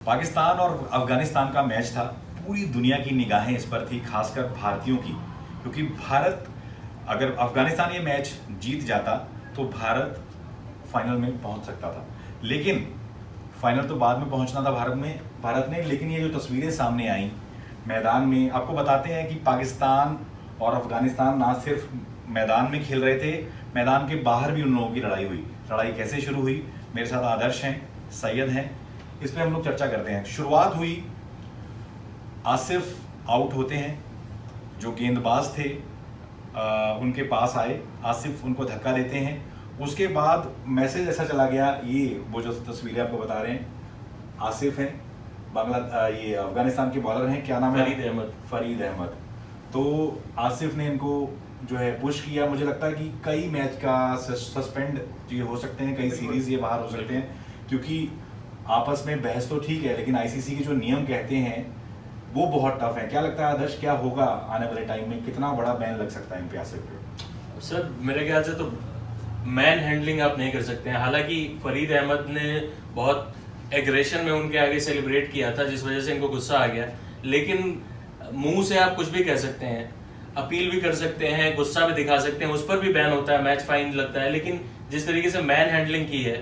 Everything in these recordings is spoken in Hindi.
पाकिस्तान और अफगानिस्तान का मैच था। पूरी दुनिया की निगाहें इस पर थी, खासकर भारतीयों की, क्योंकि भारत अगर अफगानिस्तान ये मैच जीत जाता तो भारत फाइनल में पहुंच सकता था। लेकिन फाइनल तो बाद में पहुंचना था भारत ने। लेकिन ये जो तस्वीरें सामने आई मैदान में, आपको बताते हैं कि पाकिस्तान और अफगानिस्तान ना सिर्फ मैदान में खेल रहे थे, मैदान के बाहर भी उन लोगों की लड़ाई हुई। लड़ाई कैसे शुरू हुई? मेरे साथ आदर्श हैं, सैयद हैं, इस पर हम लोग चर्चा करते हैं। शुरुआत हुई, आसिफ आउट होते हैं, जो गेंदबाज थे उनके पास आए, आसिफ उनको धक्का देते हैं। उसके बाद मैसेज ऐसा चला गया, ये वो जो तस्वीरें आपको बता रहे हैं, आसिफ हैं, ये अफगानिस्तान के बॉलर हैं, क्या नाम है? फरीद अहमद। तो आसिफ ने इनको जो है पुश किया। मुझे लगता है कि कई मैच का सस्पेंड ये हो सकते हैं, कई सीरीज ये बाहर हो सकते हैं, क्योंकि आपस में बहस तो ठीक है, लेकिन आईसीसी के जो नियम कहते हैं वो बहुत टफ है। क्या लगता है आदर्श, क्या होगा आने वाले टाइम में? कितना बड़ा बैन लग सकता है इन पे आसिफ पे? सर मेरे ख्याल से तो मैन हैंडलिंग आप नहीं कर सकते हैं। हालांकि फरीद अहमद ने बहुत एग्रेशन में उनके आगे सेलिब्रेट किया था, जिस वजह से इनको गुस्सा आ गया। लेकिन मुंह से आप कुछ भी कह सकते हैं, अपील भी कर सकते हैं, गुस्सा भी दिखा सकते हैं, उस पर भी बैन होता है, मैच फाइन लगता है। लेकिन जिस तरीके से मैन हैंडलिंग की है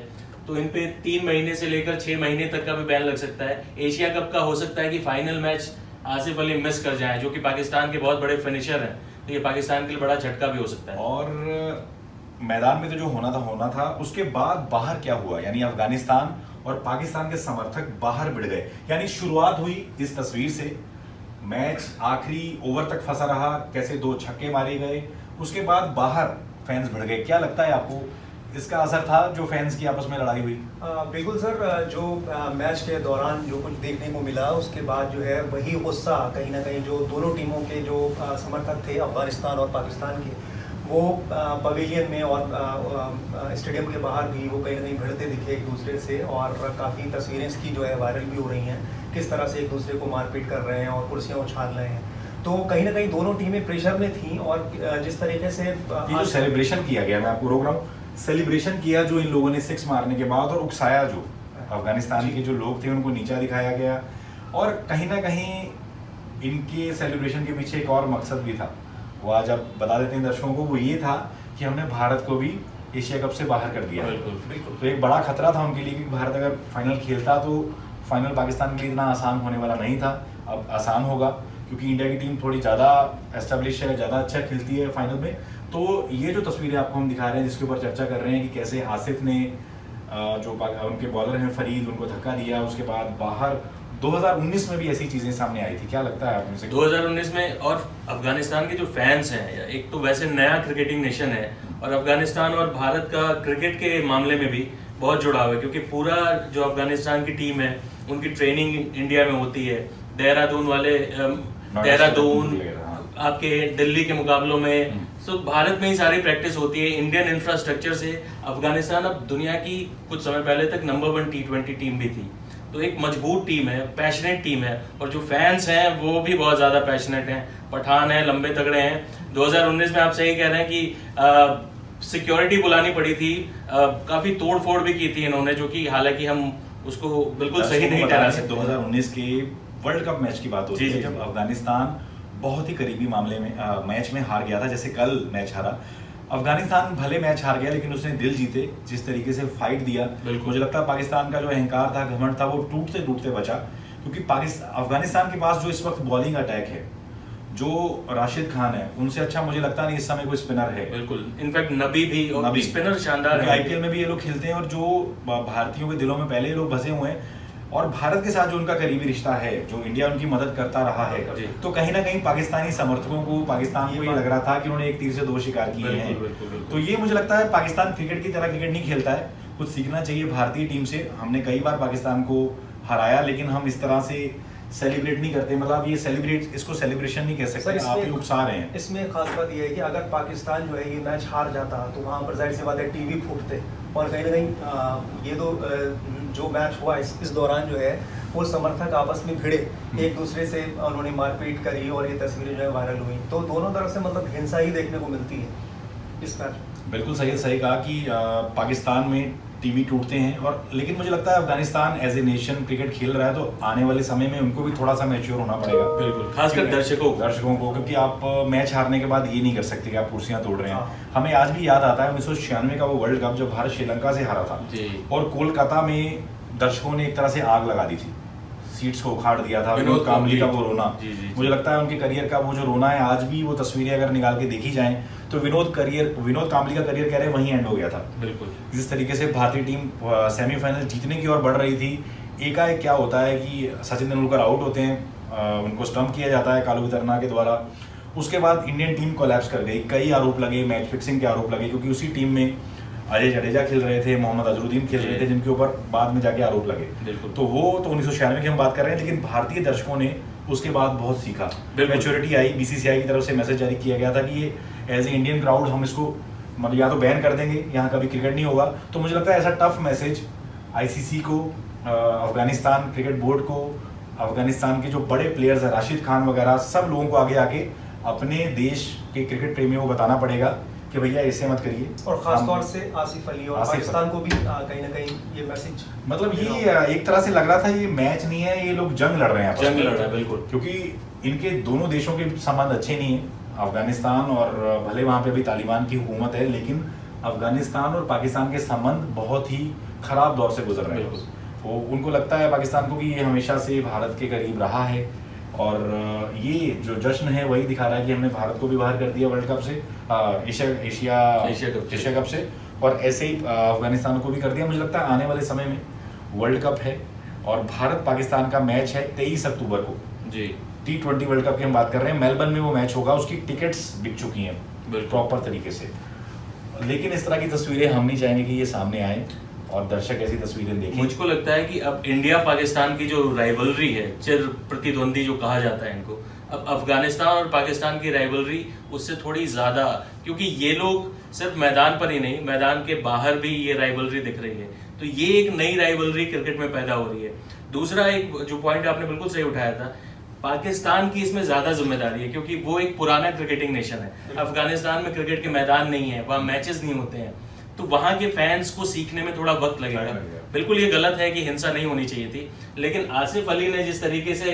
तो इन पे 3 महीने से लेकर 6 महीने तक का भी बैन लग सकता है। एशिया कप का हो सकता है कि final match Asif Ali miss कर जाए, जो कि पाकिस्तान के बहुत बड़े फिनिशर हैं, तो ये पाकिस्तान के लिए बड़ा झटका भी हो सकता है। और मैदान में तो जो होना था उसके बाद बाहर क्या हुआ? यानी अफगानिस्तान और पाकिस्तान के समर्थक बाहर भिड़ गए। यानी शुरुआत हुई इस तस्वीर से, मैच आखिरी ओवर तक फंसा रहा, कैसे 2 छक्के मारे गए, उसके बाद बाहर फैंस भिड़ गए। क्या लगता है आपको, इसका असर था जो फैंस की आपस में लड़ाई हुई? बिल्कुल सर, जो मैच के दौरान जो कुछ देखने को मिला, उसके बाद जो है वही गुस्सा कहीं ना कहीं जो दोनों टीमों के जो समर्थक थे अफगानिस्तान और पाकिस्तान के, वो पवेलियन में और स्टेडियम के बाहर भी वो कहीं ना कहीं भिड़ते दिखे एक दूसरे से। और काफ़ी तस्वीरें इसकी जो है वायरल भी हो रही हैं, किस तरह से एक दूसरे को मारपीट कर रहे हैं और कुर्सियाँ उछाल रहे हैं। तो कहीं ना कहीं दोनों टीमें प्रेशर में थी। और जिस तरीके से जो सेलिब्रेशन किया गया, मैं आपको रोक रहा हूँ, सेलिब्रेशन किया जो इन लोगों ने 6 मारने के बाद, और उकसाया जो अफगानिस्तान के जो लोग थे उनको नीचा दिखाया गया। और कहीं ना कहीं इनके सेलिब्रेशन के पीछे एक और मकसद भी था, वो आज आप बता देते हैं दर्शकों को। वो ये था कि हमने भारत को भी एशिया कप से बाहर कर दिया। बिल्कुल। तो एक बड़ा खतरा था उनके लिए कि भारत अगर फाइनल खेलता तो फाइनल पाकिस्तान के लिए इतना आसान होने वाला नहीं था। अब आसान होगा, क्योंकि इंडिया की टीम थोड़ी ज़्यादा एस्टेब्लिश है, ज़्यादा अच्छा खेलती है फाइनल में। तो ये जो तस्वीरें आपको हम दिखा रहे हैं, जिसके ऊपर चर्चा कर रहे हैं कि कैसे आसिफ ने जो उनके बॉलर हैं फरीद, उनको धक्का दिया, उसके बाद बाहर 2019 में भी ऐसी चीज़ें सामने आई थी। क्या लगता है आप मुझे? 2019 में, और अफगानिस्तान के जो फैंस हैं, एक तो वैसे नया क्रिकेटिंग नेशन है, और अफगानिस्तान और भारत का क्रिकेट के मामले में भी बहुत जुड़ाव है, क्योंकि पूरा जो अफगानिस्तान की टीम है उनकी ट्रेनिंग इंडिया में होती है। देहरादून आपके दिल्ली के मुकाबलों में, तो भारत में ही सारी प्रैक्टिस होती है। इंडियन इंफ्रास्ट्रक्चर से अफगानिस्तान अब दुनिया की कुछ समय पहले तक नंबर 1 T20 टीम भी थी। तो एक मजबूत टीम है, पैशनेट टीम है, और जो फैंस हैं वो भी बहुत ज़्यादा पैशनेट हैं, पठान हैं, लंबे तगड़े हैं। 2019 में आप सही कह रहे हैं कि सिक्योरिटी बुलानी पड़ी थी, काफ़ी तोड़ फोड़ भी की थी इन्होंने, जो कि हालांकि हम उसको बिल्कुल सही नहीं ठहरा सकते। 2019 के वर्ल्ड कप मैच की बात होती है, जब अफगानिस्तान बहुत ही करीबी मामले में मैच में हार गया था। जैसे कल मैच हारा, अफगानिस्तान भले मैच हार गया लेकिन उसने दिल जीते, जिस तरीके से फाइट दिया। मुझे लगता है पाकिस्तान का जो अहंकार था, घमंड था, वो टूटते टूटते बचा। क्योंकि अफगानिस्तान के पास जो इस वक्त बॉलिंग अटैक है, जो राशिद खान है, उनसे अच्छा मुझे लगता नहीं इस समय कोई स्पिनर है। बिल्कुल, इनफैक्ट नबी भी, और नबी स्पिनर शानदार है। आईपीएल में भी ये लोग खेलते हैं, और जो भारतीयों के दिलों में पहले ये लोग बसे हुए हैं, और भारत के साथ जो उनका करीबी रिश्ता है, जो इंडिया उनकी मदद करता रहा है, तो कहीं ना कहीं पाकिस्तानी समर्थकों को, पाकिस्तान को ये लग रहा था कि उन्होंने एक तीर से 2 शिकार किए हैं। तो ये मुझे लगता है पाकिस्तान क्रिकेट की तरह क्रिकेट नहीं खेलता है, कुछ सीखना चाहिए भारतीय टीम से। हमने कई बार पाकिस्तान को हराया, लेकिन हम इस तरह से सेलिब्रेट नहीं करते। मतलब ये इसको सेलिब्रेशन नहीं कह सकते, आप ये उकसा रहे हैं। इसमें खास बात यह है कि अगर पाकिस्तान जो है ये मैच हार जाता तो वहाँ पर जाहिर सी बात है टीवी फूटते। और कहीं ना कहीं ये जो मैच हुआ इस दौरान जो है वो समर्थक आपस में भिड़े, एक दूसरे से उन्होंने मारपीट करी, और ये तस्वीरें जो है वायरल हुई। तो दोनों तरफ से मतलब हिंसा ही देखने को मिलती है इस मैच। बिल्कुल सही कहा कि पाकिस्तान में टीवी टूटते हैं। और लेकिन मुझे लगता है Afghanistan as a nation cricket खेल रहा है, तो आने वाले समय में उनको भी थोड़ा सा मैच्योर होना पड़ेगा। बिल्कुल, खासकर दर्शकों को, क्योंकि आप मैच हारने के बाद ये नहीं कर सकते कि आप कुर्सियां तोड़ रहे हैं। हाँ। हमें आज भी याद आता है 1996 का वो वर्ल्ड कप जब भारत श्रीलंका से हारा था और कोलकाता में दर्शकों ने एक तरह से आग लगा दी थी, सीट्स को उखाड़ दिया था। विनोद कांबली का वो रोना, मुझे लगता है उनके करियर का वो जो रोना है, आज भी वो तस्वीरें अगर निकाल के देखी जाएं तो विनोद कांबली का करियर कह रहे हैं वहीं एंड हो गया था। बिल्कुल, जिस तरीके से भारतीय टीम सेमीफाइनल जीतने की ओर बढ़ रही थी, एकाएक क्या होता है कि सचिन तेंदुलकर आउट होते हैं, उनको स्टंप किया जाता है कालू वितरना के द्वारा। उसके बाद इंडियन टीम कोलैप्स कर गई, कई आरोप लगे, मैच फिक्सिंग के आरोप लगे, क्योंकि उसी टीम में अजय जडेजा खेल रहे थे, मोहम्मद अजरुद्दीन खेल रहे थे, जिनके ऊपर बाद में जाके आरोप लगे। तो वो तो 1996 की हम बात कर रहे हैं, लेकिन भारतीय दर्शकों ने उसके बाद बहुत सीखा, मैच्योरिटी आई। बीसीसीआई की तरफ से मैसेज जारी किया गया था कि ये एज ए इंडियन क्राउड हम इसको मतलब या तो बैन कर देंगे, यहाँ कभी क्रिकेट नहीं होगा। तो मुझे लगता है ऐसा टफ मैसेज आईसीसी को, अफगानिस्तान क्रिकेट बोर्ड को, अफगानिस्तान के जो बड़े प्लेयर्स हैं राशिद खान वगैरह, सब लोगों को आगे आके अपने देश के क्रिकेट प्रेमियों को बताना पड़ेगा कि भैया ऐसे मत करिए। और खासतौर से आसिफ अली और पाकिस्तान को भी कहीं ना कहीं ये मैसेज, मतलब ये एक तरह से लग रहा था ये मैच नहीं है, ये लोग जंग लड़ रहे हैं, जंग लड़ रहे हैं। बिल्कुल, क्योंकि इनके दोनों देशों के संबंध अच्छे नहीं है। अफगानिस्तान और भले वहाँ पे अभी तालिबान की हुकूमत है, लेकिन अफगानिस्तान और पाकिस्तान के संबंध बहुत ही खराब दौर से गुजर रहे हैं। वो उनको लगता है पाकिस्तान को कि ये हमेशा से भारत के करीब रहा है, और ये जो जश्न है वही दिखा रहा है कि हमने भारत को भी बाहर कर दिया वर्ल्ड कप से, एशिया कप से, और ऐसे ही अफगानिस्तान को भी कर दिया। मुझे लगता है आने वाले समय में वर्ल्ड कप है और भारत पाकिस्तान का मैच है 23 अक्टूबर को जी, T20 वर्ल्ड कप की हम बात कर रहे हैं। मेलबर्न में वो मैच होगा, उसकी टिकट्स बिक चुकी हैं प्रॉपर तरीके से। लेकिन इस तरह की तस्वीरें हम नहीं चाहेंगे कि ये सामने आए और दर्शक ऐसी तस्वीरें देखें। मुझको लगता है कि अब इंडिया पाकिस्तान की जो राइवलरी है, चिर प्रतिद्वंदी जो कहा जाता है इनको, अब अफगानिस्तान और पाकिस्तान की राइवलरी उससे थोड़ी ज्यादा, क्योंकि ये लोग सिर्फ मैदान पर ही नहीं, मैदान के बाहर भी ये राइवलरी दिख रही है। तो ये एक नई राइवलरी क्रिकेट में पैदा हो रही है। दूसरा एक जो पॉइंट आपने बिल्कुल सही उठाया था, पाकिस्तान की इसमें ज्यादा जिम्मेदारी है, क्योंकि वो एक पुराना क्रिकेटिंग नेशन है। अफगानिस्तान में क्रिकेट के मैदान नहीं है, वहाँ मैचेस नहीं होते हैं, तो वहां के फैंस को सीखने में थोड़ा वक्त लगेगा। बिल्कुल ये गलत है कि हिंसा नहीं होनी चाहिए थी, लेकिन आसिफ अली ने जिस तरीके से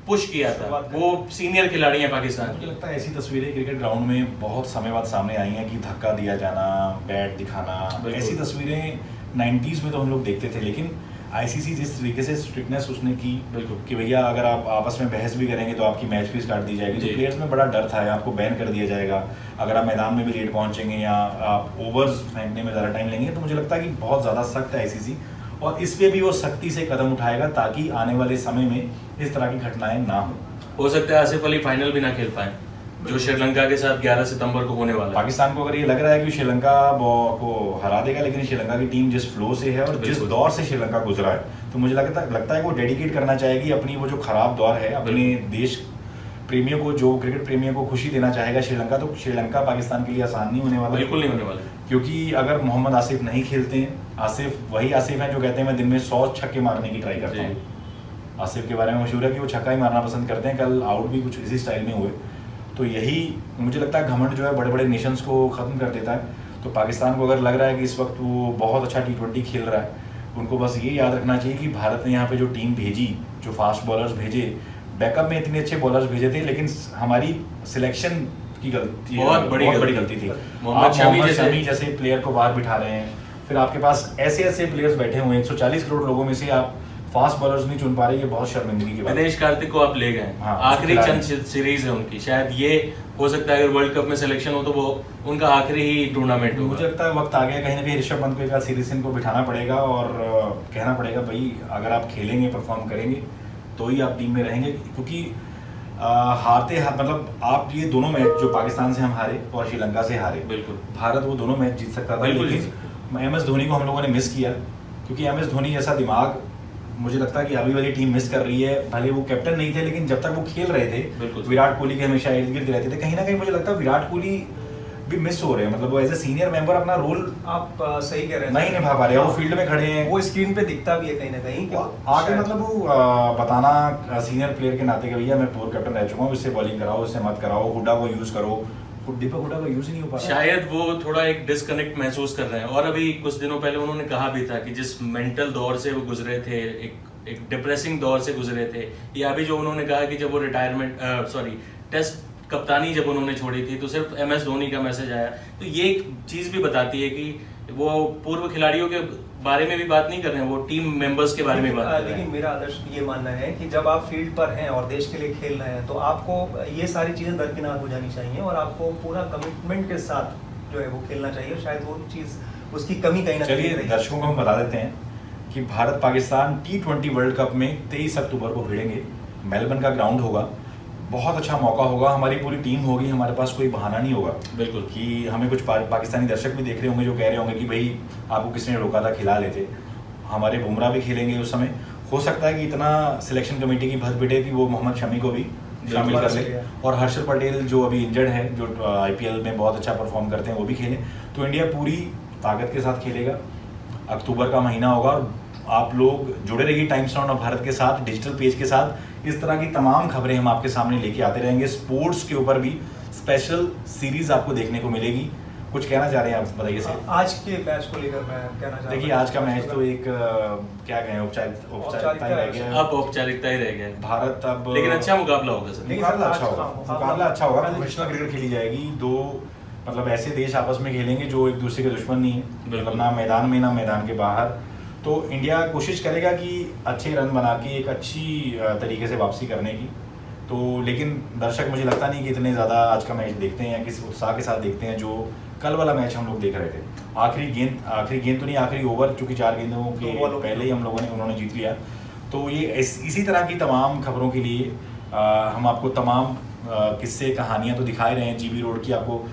पुश किया था, वो सीनियर खिलाड़ी हैं पाकिस्तान मुझे लगता है ऐसी तस्वीरें क्रिकेट ग्राउंड में बहुत समय बाद सामने आई हैं कि धक्का दिया जाना, बैट दिखाना, ऐसी तस्वीरें 90s में तो हम लोग देखते थे। लेकिन आईसीसी जिस तरीके से स्ट्रिक्टनेस उसने की, बिल्कुल कि भैया अगर आप आपस में बहस भी करेंगे तो आपकी मैच भी स्टार्ट दी जाएगी, तो प्लेयर्स में बड़ा डर था आपको बैन कर दिया जाएगा अगर आप मैदान में भी लेट पहुंचेंगे या आप ओवर्स फेंकने में ज़्यादा टाइम लेंगे। तो मुझे लगता है कि बहुत ज़्यादा सख्त है आईसीसी, और इस पे भी वो सख्ती से कदम उठाएगा ताकि आने वाले समय में इस तरह की घटनाएं ना हो सकता है आसिफ अली फाइनल भी ना खेल पाए, जो श्रीलंका के साथ 11 सितंबर को होने वाला है। पाकिस्तान को अगर ये लग रहा है कि श्रीलंका को हरा देगा, लेकिन श्रीलंका की टीम जिस फ्लो से है और जिस दौर से श्रीलंका गुजरा है, तो मुझे लगता है कि वो डेडिकेट करना चाहेगी अपनी वो जो खराब दौर है, अपने देश प्रेमियों को, जो क्रिकेट प्रेमियों को खुशी देना चाहेगा श्रीलंका। तो श्रीलंका पाकिस्तान के लिए आसान नहीं होने वाला, बिल्कुल नहीं होने वाला, क्योंकि अगर मोहम्मद आसिफ नहीं खेलते हैं, आसिफ वही आसिफ है जो कहते हैं मैं दिन में 100 छक्के मारने की ट्राई करता हूँ। आसिफ के बारे में मशहूर है कि वो छक्का ही मारना पसंद करते हैं, कल आउट भी कुछ इसी स्टाइल में हुए। तो यही मुझे लगता है घमंड जो है बड़े बड़े नेशंस को ख़त्म कर देता है। तो पाकिस्तान को अगर लग रहा है कि इस वक्त वो बहुत अच्छा T20 खेल रहा है, उनको बस ये याद रखना चाहिए कि भारत ने यहाँ पे जो टीम भेजी, जो फास्ट बॉलर्स भेजे, बैकअप में इतने अच्छे बॉलर्स भेजे थे, लेकिन हमारी सिलेक्शन की गलती, बहुत बड़ी गलती थी। मोहम्मद शमी जैसे प्लेयर को बाहर बिठा रहे हैं, फिर आपके पास ऐसे ऐसे प्लेयर्स बैठे हुए हैं, 140 करोड़ लोगों में से आप फास्ट बॉलर्स नहीं चुन पा रहे, ये बहुत शर्मिंदगी की बात है। दिनेश कार्तिक को आप ले गए, आखिरी चंद सीरीज है उनकी, शायद ये हो सकता है अगर वर्ल्ड कप में सिलेक्शन हो तो वो उनका आखिरी ही टूर्नामेंट होगा। मुझे लगता है वक्त आ गया, कहीं ना कहीं ऋषभ पंत को एक सीरीज इनको बिठाना पड़ेगा और कहना पड़ेगा भाई अगर आप खेलेंगे, परफॉर्म करेंगे तो ही आप टीम में रहेंगे। क्योंकि मतलब आप ये दोनों मैच जो पाकिस्तान से हम हारे और श्रीलंका से हारे, बिल्कुल भारत वो दोनों मैच जीत सकता था, लेकिन MS धोनी को हम लोगों ने मिस किया। क्योंकि MS धोनी जैसा दिमाग मुझे लगता है कि अभी वाली टीम मिस कर रही है। भले वो कैप्टन नहीं थे, लेकिन जब तक वो खेल रहे थे विराट कोहली के हमेशा इर्द गिर्द रहते थे। कहीं ना कहीं मुझे लगता है विराट कोहली भी मिस हो रहे हैं, मतलब वो एज ए सीनियर मेंबर अपना रोल आप सही कह रहे हैं, नहीं निभा पा रहे हैं। वो फील्ड में खड़े हैं, वो स्क्रीन पे दिखता भी है कहीं ना कहीं आगे, मतलब वो बताना सीनियर प्लेयर के नाते कि भैया मैं पूर्व कैप्टन रह चुका हूँ, इससे बॉलिंग कराओ, इससे मत कराओ, हुडा को यूज करो, दीपक हुडा का यूज ही नहीं हो पा रहा। शायद वो थोड़ा एक डिस्कनेक्ट महसूस कर रहे हैं। और अभी कुछ दिनों पहले उन्होंने कहा भी था कि जिस मेंटल दौर से वो गुजरे थे, एक डिप्रेसिंग दौर से गुजरे थे, या अभी जो उन्होंने कहा कि जब वो टेस्ट कप्तानी जब उन्होंने छोड़ी थी तो सिर्फ MS धोनी का मैसेज आया। तो ये एक चीज भी बताती है कि वो पूर्व खिलाड़ियों के बारे में भी बात नहीं कर रहे हैं, वो टीम मेंबर्स के बारे में बात कर रहे हैं। लेकिन मेरा आदर्श ये मानना है कि जब आप फील्ड पर हैं और देश के लिए खेल रहे हैं तो आपको ये सारी चीज़ें दरकिनार हो जानी चाहिए और आपको पूरा कमिटमेंट के साथ जो है वो खेलना चाहिए। शायद वो चीज़ उसकी कमी कहीं ना चलिए कहीं दर्शकों को हम बता देते हैं कि Bharat Pakistan T20 world cup में 23 अक्टूबर को भिड़ेंगे। मेलबर्न का ग्राउंड होगा, बहुत अच्छा मौका होगा, हमारी पूरी टीम होगी, हमारे पास कोई बहाना नहीं होगा। बिल्कुल। कि हमें कुछ पाकिस्तानी दर्शक भी देख रहे होंगे जो कह रहे होंगे कि भाई आपको किसने रोका था, खिला लेते। हमारे बुमराह भी खेलेंगे उस समय। हो सकता है कि इतना सिलेक्शन कमेटी की भर पिटे कि वो मोहम्मद शमी को भी शामिल कर ले और हर्षल पटेल जो अभी इंजर्ड है, जो IPL में बहुत अच्छा परफॉर्म करते हैं, वो भी खेलें। तो इंडिया पूरी ताकत के साथ खेलेगा। अक्टूबर का महीना होगा और आप लोग जुड़े रहिए टाइम्स नाउ भारत के साथ, डिजिटल पेज के साथ। इस तरह की तमाम खबरें हम आपके सामने लेके आते रहेंगे। स्पोर्ट्स के ऊपर भी स्पेशल सीरीज आपको देखने को मिलेगी। कुछ कहना चाह रहे हैं आप, बताइए सर। आज के मैच को लेकर मैं कहना चाहता हूं। देखिए आज का मैच तो एक क्या कहें, औपचारिकता ही रह गया है। अब औपचारिकता ही रह गया है। भारत अब लेकिन अच्छा मुकाबला होगा सर। मुकाबला अच्छा होगा, मुकाबला अच्छा होगा। प्रोफेशनल क्रिकेट खेली जाएगी। दो मतलब ऐसे देश आपस में खेलेंगे जो एक दूसरे के दुश्मन नहीं है, मतलब ना मैदान में ना मैदान के बाहर। तो इंडिया कोशिश करेगा कि अच्छे रन बना के एक अच्छी तरीके से वापसी करने की। तो लेकिन दर्शक मुझे लगता नहीं कि इतने ज़्यादा आज का मैच देखते हैं या किस उत्साह के साथ देखते हैं जो कल वाला मैच हम लोग देख रहे थे। आखिरी गेंद तो नहीं, आखिरी ओवर, चूंकि 4 गेंदों के पहले ही उन्होंने जीत लिया। तो ये इसी तरह की तमाम खबरों के लिए हम आपको तमाम किस्से कहानियाँ तो दिखा ही रहे हैं। GB रोड की आपको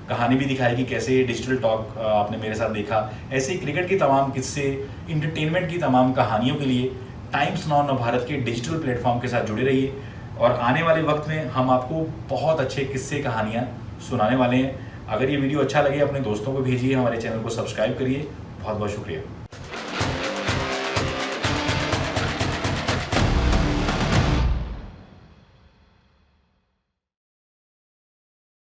कहानी भी दिखाएगी, कैसे डिजिटल टॉक आपने मेरे साथ देखा। ऐसे ही क्रिकेट की तमाम किस्से, इंटरटेनमेंट की तमाम कहानियों के लिए टाइम्स नाउ भारत के डिजिटल प्लेटफॉर्म के साथ जुड़े रहिए। और आने वाले वक्त में हम आपको बहुत अच्छे किस्से कहानियाँ सुनाने वाले हैं। अगर ये वीडियो अच्छा लगे अपने दोस्तों को भेजिए, हमारे चैनल को सब्सक्राइब करिए। बहुत बहुत शुक्रिया।